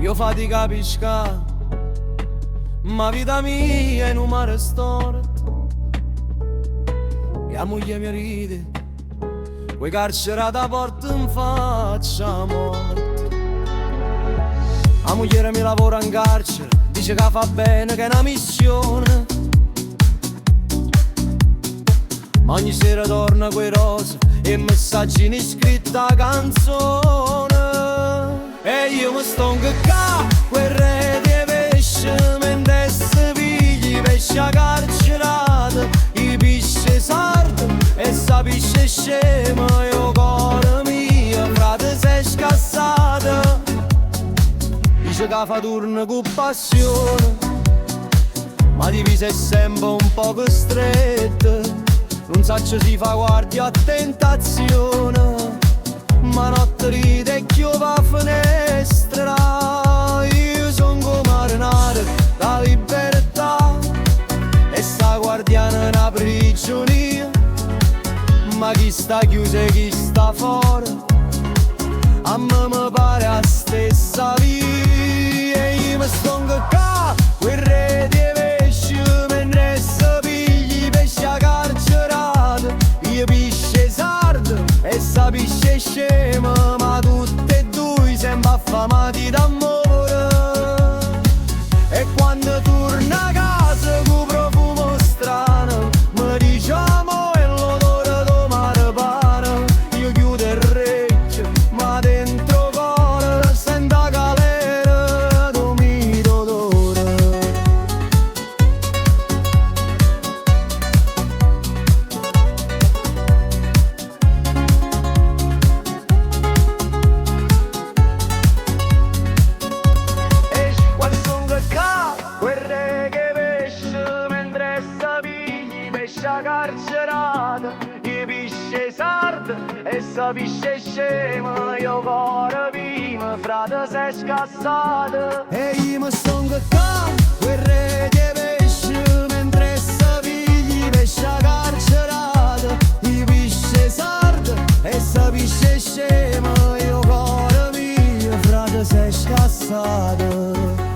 io fatica a pescare, ma vita mia è in un mare storto. E la moglie mi ride, quei carcerati porta in faccia morte. La moglie mi lavora in carcere, dice che fa bene, che è una missione. Ma ogni sera torna quei rose e messaggi in scritta canzone. E io mi sto incaccando quel re di pesce, mentre se pigli pesce a carcerata, i pesce sardo e sa pesce scema. Io cuore mio, frate sei scassata. Dice che fa turno con passione, ma divisa è sempre un poco stretta. Non sa se si fa guardia a tentazione, ma notte ride e chiude a finestra. Io son come marinare la libertà e sta guardiana è una prigionia. Ma chi sta chiuso e chi sta fuori, a me mi pare la stessa via. E io mi sto incaccando quel re di pesce, mentre se pigli pesce a carcerata, io pesce sardo e sa pesce scema. Ma tutte e due sempre affamati d'amore. E quando torna a casa con profumo strano, mi diciamo e l'odore do mare pane. Io chiudo il recchio, ma dentro cuore sento la galera d'umido odore. E quando son caccato quel re che pesce, mentre sta pigli pesce a carcerata, i pesce sardo e sa pesce scema. Io cuore prima, frate sei scassato. E io mi sto incaccando quel re di pesce, mentre sta pigli pesce a carcerata, i pesce sardo e sa pesce scema. Io cuore mio, frate sei scassato.